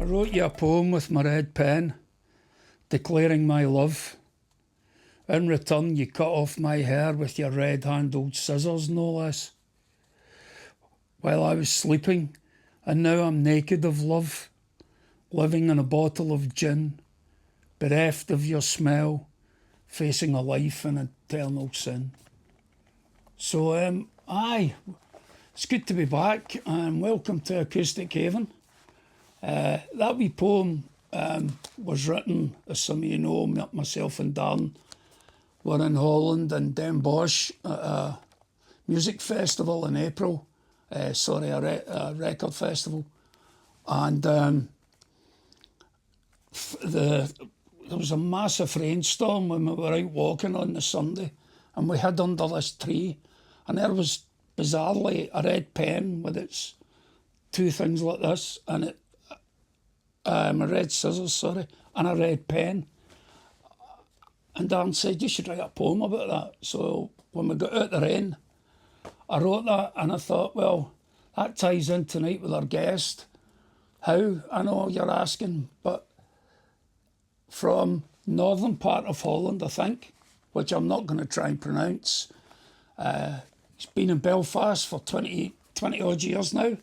wrote you a poem with my red pen, declaring my love. In return, you cut off my hair with your red-handled scissors, no less. While I was sleeping, and now I'm naked of love, living in a bottle of gin, bereft of your smell, facing a life in eternal sin. So, it's good to be back, and welcome to Acoustic Haven. That wee poem was written, as some of you know, myself and Darren were in Holland and Den Bosch at a music festival in April, a record festival, and there was a massive rainstorm when we were out walking on the Sunday, and we hid under this tree, and there was bizarrely a red pen with its two things like this, and a red scissors, and a red pen. And Dan said, you should write a poem about that. So when we got out the rain, I wrote that, and I thought, well, that ties in tonight with our guest. How? I know you're asking, but from northern part of Holland, I think, which I'm not going to try and pronounce. He's been in Belfast for 20 odd years now.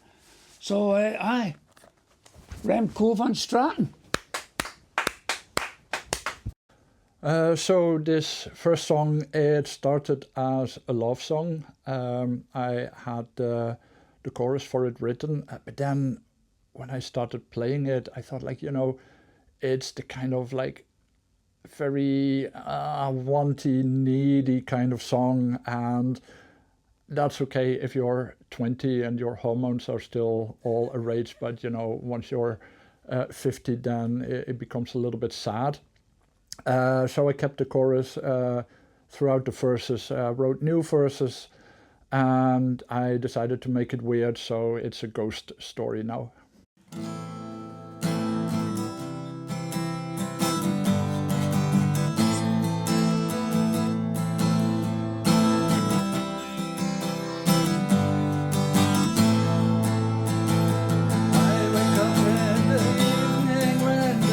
So, Remco Van Straten. So this first song, it started as a love song. I had the chorus for it written, but then when I started playing it, I thought, like, it's the kind of like very wanty, needy kind of song, and that's okay if you're 20 and your hormones are still all enraged, but once you're 50, then it becomes a little bit sad. So I kept the chorus throughout the verses, wrote new verses, and I decided to make it weird, so it's a ghost story now. I'm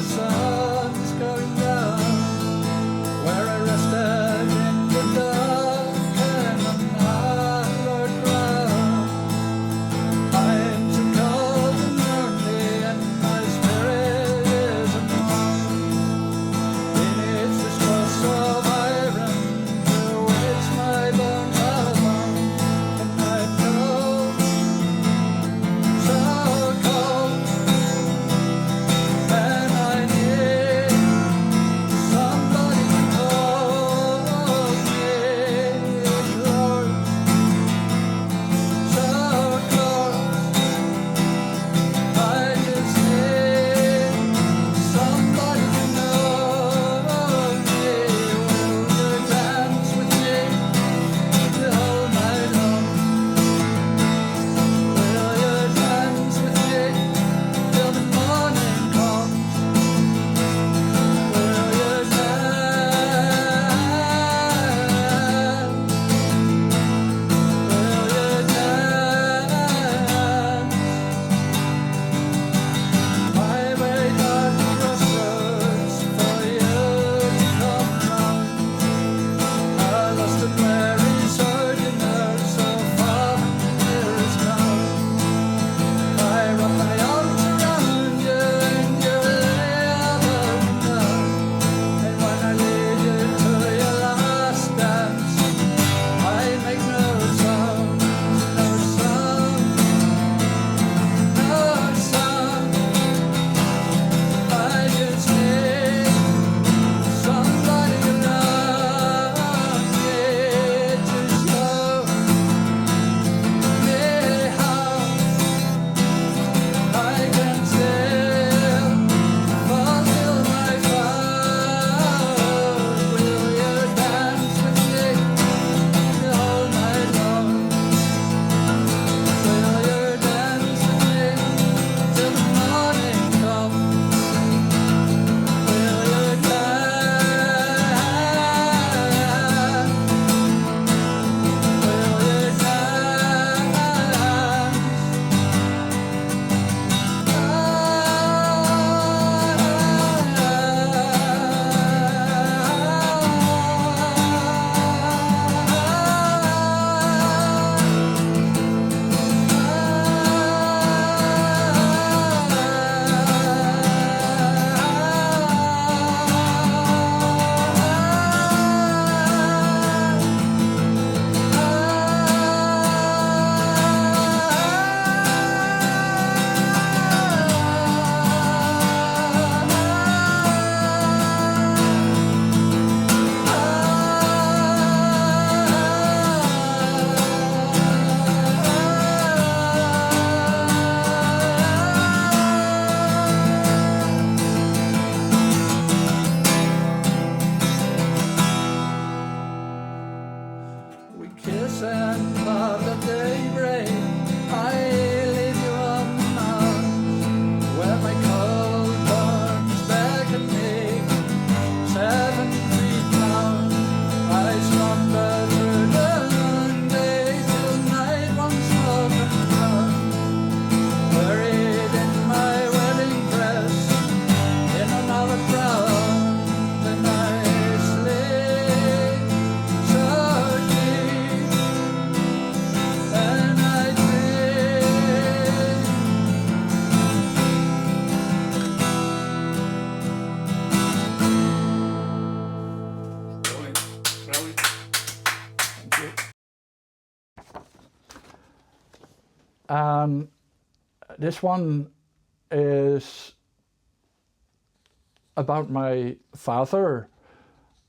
so cold and kiss and part at daybreak, I leave you on the mound, where my cold burns beckon me, 7 feet down. I slumber through the day till night once more comes round, buried in my wedding dress, in another crown, and I sleep so deep, and I dream. Brilliant. Brilliant. Thank you. This one is about my father.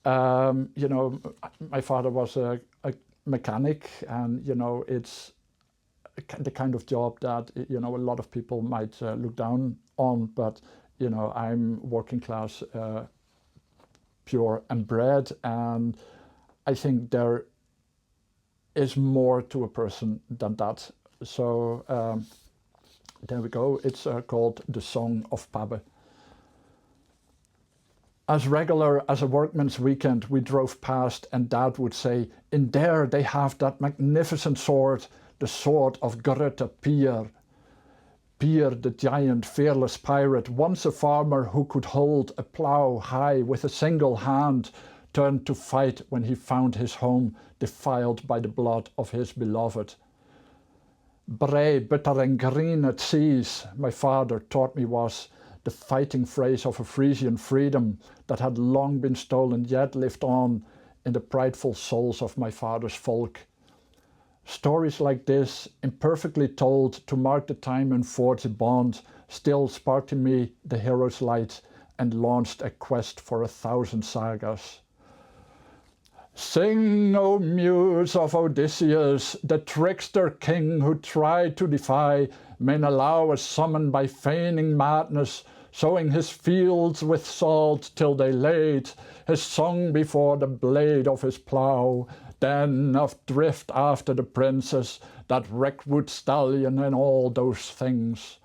You know, my father was a mechanic, and you know, it's the kind of job that, you know, a lot of people might look down on, but you know, I'm working class, pure and bred, and I think there is more to a person than that. So there we go. It's called The Song of Pabbe. As regular as a workman's weekend, we drove past, and Dad would say, "In there they have that magnificent sword, the sword of Grete Pier." Pier, the giant, fearless pirate, once a farmer who could hold a plough high with a single hand, turned to fight when he found his home defiled by the blood of his beloved. Brei, bitter and green at seas, my father taught me, was the fighting phrase of a Frisian freedom that had long been stolen yet lived on in the prideful souls of my father's folk. Stories like this, imperfectly told to mark the time and forge a bond, still sparked in me the hero's light and launched a quest for 1,000 sagas. Sing, O muse of Odysseus, the trickster king who tried to defy Menelaus, summoned by feigning madness, sowing his fields with salt till they laid his song before the blade of his plough, then of drift after the princess, that wreckwood stallion and all those things.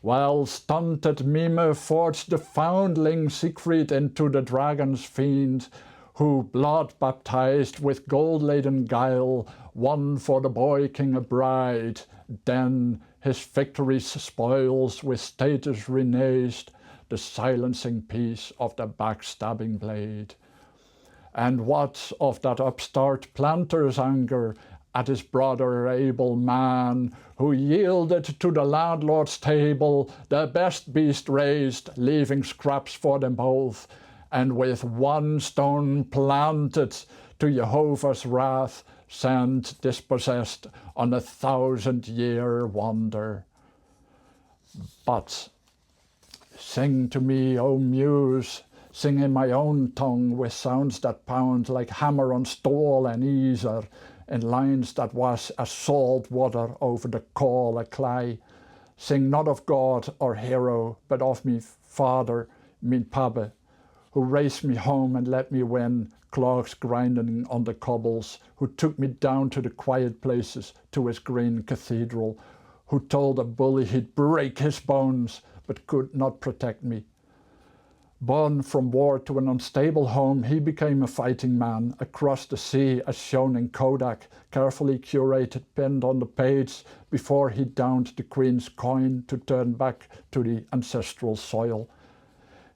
While stunted Mime forged the foundling Siegfried into the dragon's fiend, who, blood-baptized with gold-laden guile, won for the boy king a bride, then his victory's spoils with status renazed, the silencing peace of the backstabbing blade. And what of that upstart planter's anger at his brother able man, who yielded to the landlord's table the best beast raised, leaving scraps for them both, and with one stone planted to Jehovah's wrath, sent dispossessed on 1,000-year wander. But sing to me, O muse, sing in my own tongue with sounds that pound like hammer on stall and easer, in lines that wash as salt water over the call a clay. Sing not of God or hero, but of me father, min Pabbe, who raised me home and let me win, clogs grinding on the cobbles, who took me down to the quiet places, to his green cathedral, who told a bully he'd break his bones, but could not protect me. Born from war to an unstable home, he became a fighting man across the sea, as shown in Kodak, carefully curated, pinned on the page, before he downed the Queen's coin to turn back to the ancestral soil.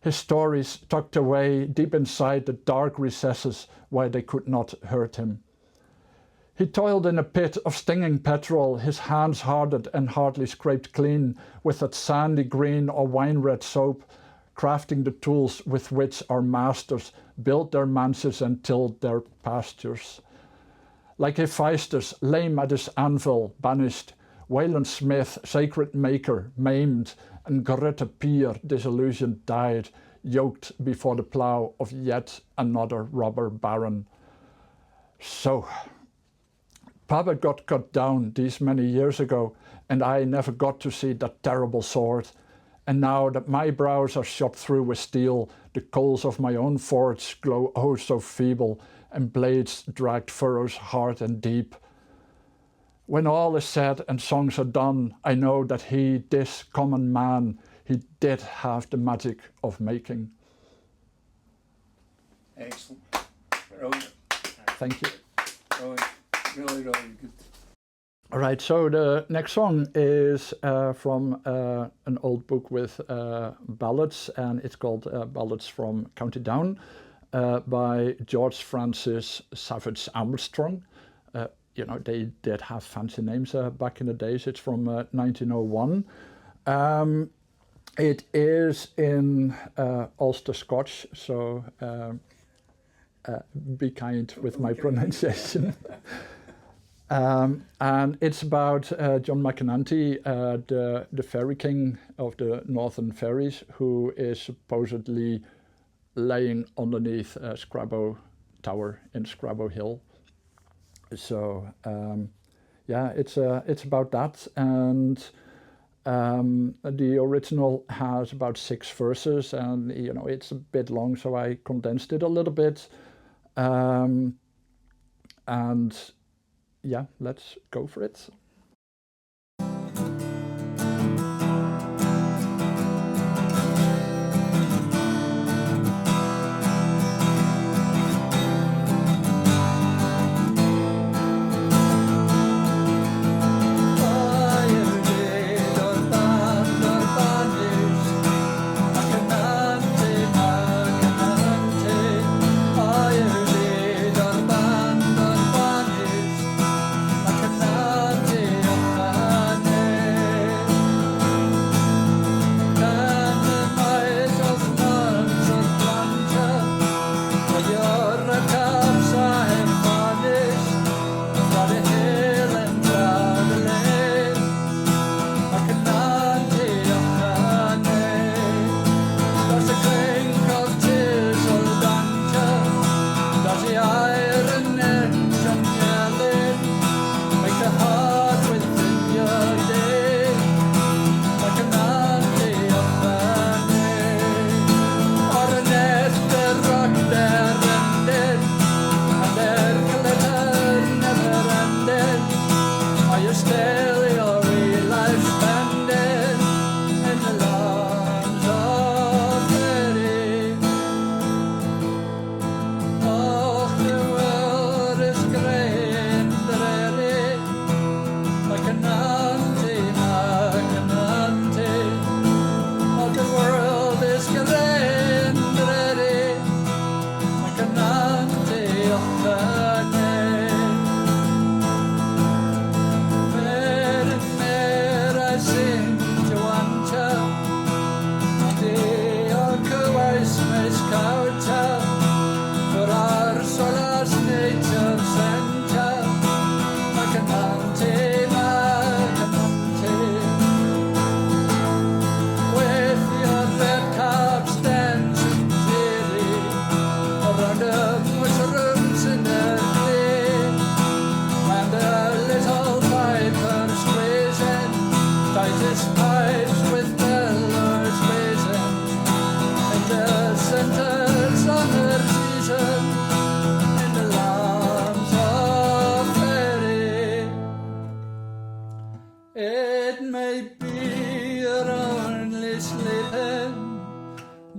His stories tucked away deep inside the dark recesses where they could not hurt him. He toiled in a pit of stinging petrol, his hands hardened and hardly scraped clean with that sandy green or wine-red soap, crafting the tools with which our masters built their manses and tilled their pastures. Like Hephaestus, lame at his anvil, banished, Wayland Smith, sacred maker, maimed, and Grete Pier, disillusioned, died, yoked before the plough of yet another robber baron. So, Pabbe got cut down these many years ago, and I never got to see that terrible sword. And now that my brows are shot through with steel, the coals of my own forge glow oh so feeble, and blades dragged furrows hard and deep. When all is said and songs are done, I know that he, this common man, he did have the magic of making. Excellent. Brilliant. Thank you. Brilliant. Really, really good. All right, so the next song is from an old book with ballads, and it's called Ballads from County Down by George Francis Savage Armstrong. You know, they did have fancy names back in the days. It's from 1901. It is in Ulster Scotch, so be kind with my pronunciation. And it's about John McEnanty, the fairy king of the Northern Fairies, who is supposedly laying underneath Scrabo Tower in Scrabo Hill. So yeah, it's about that, and the original has about 6 verses, and you know it's a bit long, so I condensed it a little bit, and yeah, let's go for it.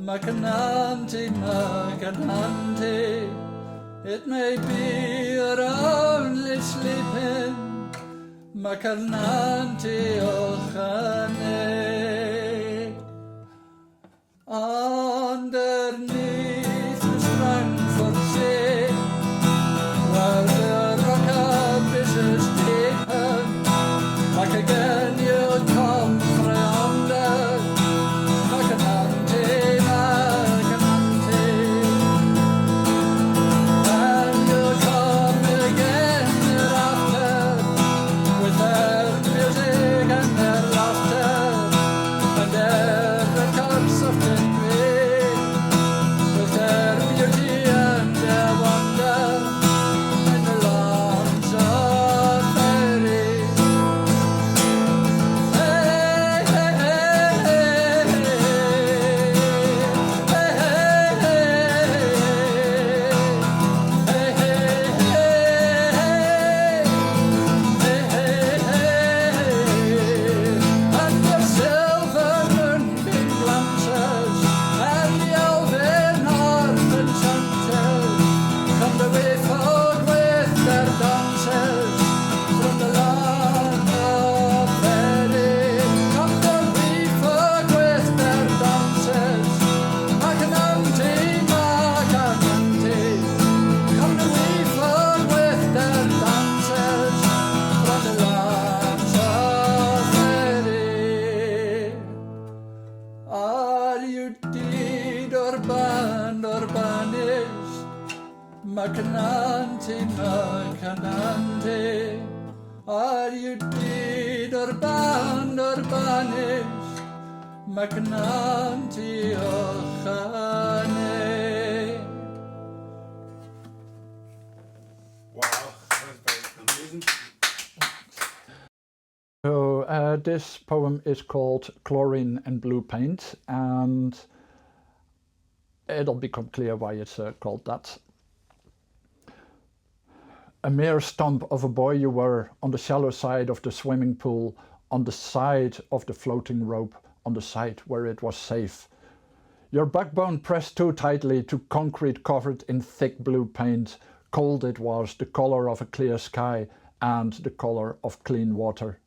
Macanante, Macanante, it may be you're only sleeping, Macanante, Ochane, underneath the Strangford Sea, where the rock abysses deepen, like again you'll come from yonder, Macanante, Macanante, and you'll come again thereafter, with their music and their laughter, Canante, are you deed or band or banished? Magnanti ochane. Wow, that's amazing. So this poem is called Chlorine and Blue Paint, and it'll become clear why it's called that. A mere stump of a boy you were, on the shallow side of the swimming pool, on the side of the floating rope, on the side where it was safe. Your backbone pressed too tightly to concrete covered in thick blue paint. Cold it was, the color of a clear sky and the color of clean water.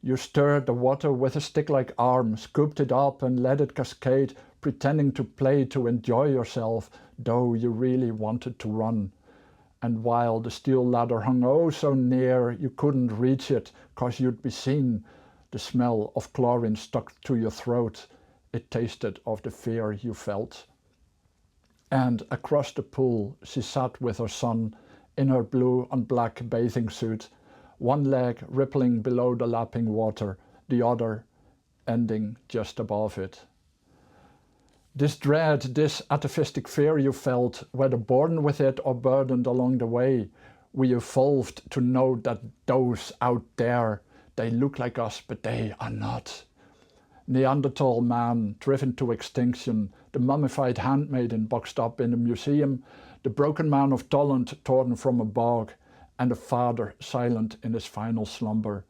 You stirred the water with a stick-like arm, scooped it up and let it cascade, pretending to play to enjoy yourself, though you really wanted to run. And while the steel ladder hung oh so near, you couldn't reach it, 'cause you'd be seen. The smell of chlorine stuck to your throat. It tasted of the fear you felt. And across the pool she sat with her son, in her blue and black bathing suit, one leg rippling below the lapping water, the other ending just above it. This dread, this atavistic fear you felt, whether born with it or burdened along the way, we evolved to know that those out there, they look like us, but they are not. Neanderthal man driven to extinction, the mummified handmaiden boxed up in a museum, the broken man of Tolland torn from a bog, and the father silent in his final slumber.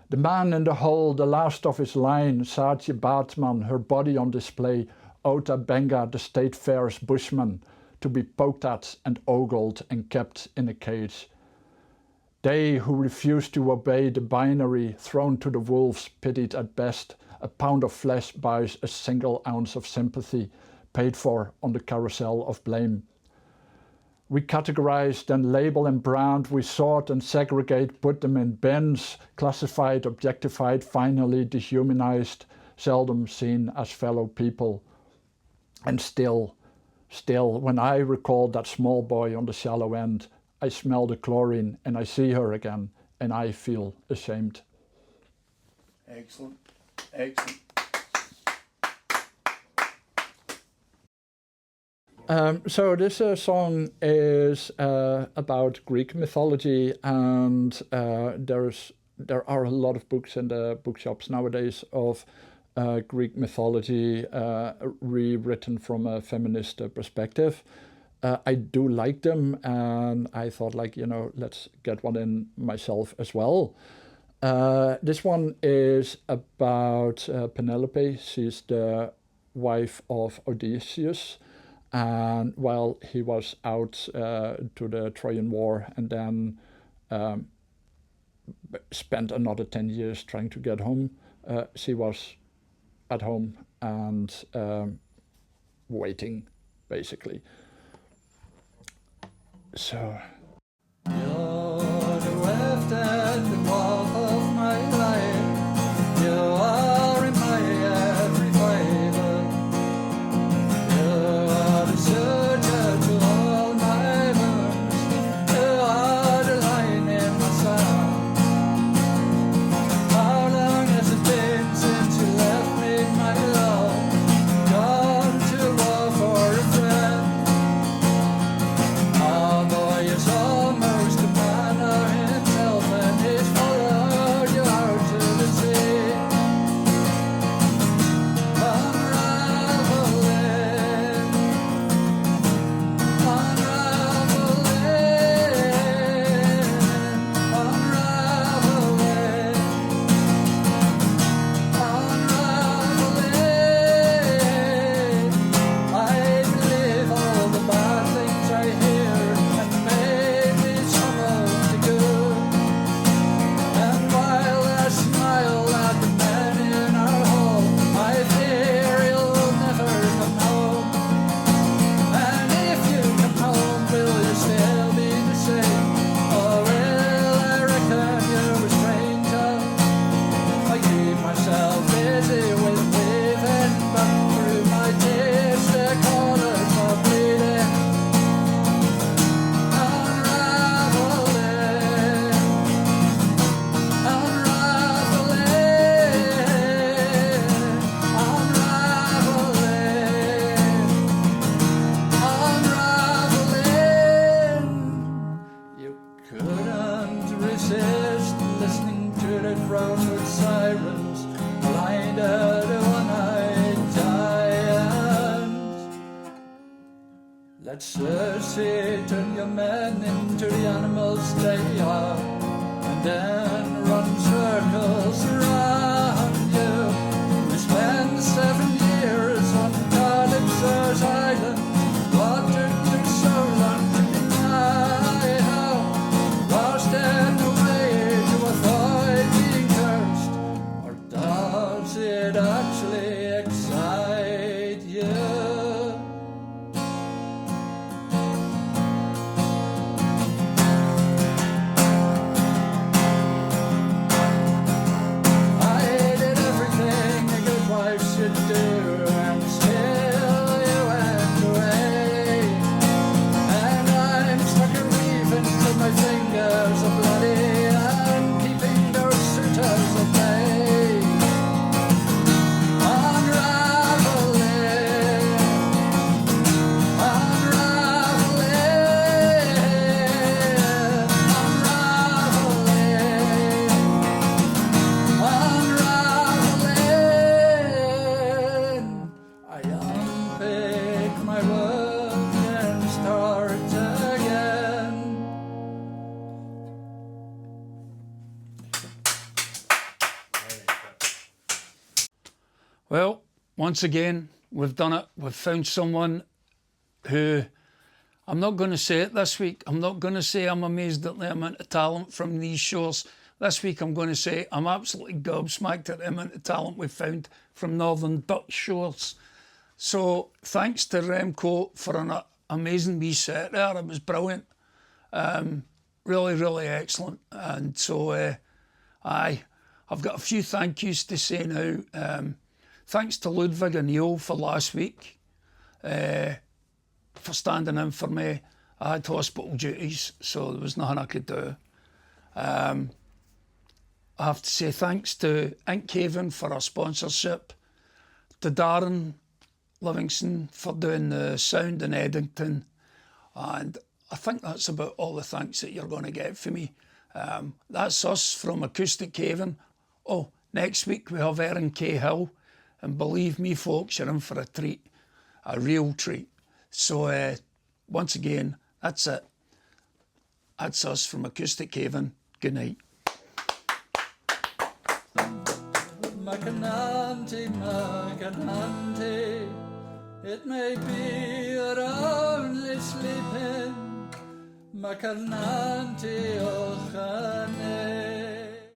The man in the hole, the last of his line, Saatchi Baatman, her body on display, Ota Benga, the state fair's bushman, to be poked at and ogled and kept in a cage. They who refused to obey the binary, thrown to the wolves, pitied at best. A pound of flesh buys a single ounce of sympathy, paid for on the carousel of blame. We categorized and label and brand, we sort and segregate, put them in bins, classified, objectified, finally dehumanized, seldom seen as fellow people. And still, when I recall that small boy on the shallow end, I smell the chlorine and I see her again and I feel ashamed. Excellent. Excellent. So this song is about Greek mythology, and there are a lot of books in the bookshops nowadays of Greek mythology rewritten from a feminist perspective. I do like them, and I thought, like, let's get one in myself as well. This one is about Penelope. She's the wife of Odysseus, and while he was out to the Trojan War and then spent another 10 years trying to get home, she was at home and waiting, basically. So You're the weft and the warmth of my life. You are in my every fiber. You are the surgeon to all my burns. You are the line in my sound. How long has it been since you left me, my love? Gone to war for a friend. Oh boy, you're so persist, listening to the crowded sirens, blinded one-eyed giants. Let's say, turn your men into the animals they are, and then run circles around you. We spent 7 years on Calypso's island, water took so long to deny how, lost in the way to avoid being cursed, or does it actually excite you? Should do, and still you went away, and I'm stuck a weaving till my fingers are bloody and keeping those suitors at bay, unraveling, I unpick my work and start again. Well, once again, we've done it. We've found someone who, I'm not going to say it this week. I'm not going to say I'm amazed at the amount of talent from these shores. This week I'm going to say I'm absolutely gobsmacked at the amount of talent we've found from northern Dutch shores. So thanks to Remco for an amazing wee set there. It was brilliant. Really, really excellent. And so I've got a few thank yous to say now. Thanks to Ludwig and Neil for last week, for standing in for me. I had hospital duties, so there was nothing I could do. I have to say thanks to Inkhaven for our sponsorship, to Darren Livingston for doing the sound in Eddington, and I think that's about all the thanks that you're going to get from me. That's us from Acoustic Haven. Oh, next week we have Erin Cahill, and believe me folks, you're in for a treat, a real treat. So once again, that's it. That's us from Acoustic Haven. Good night. Macanante, Macanante, it may be you're only sleeping. Macanante, oh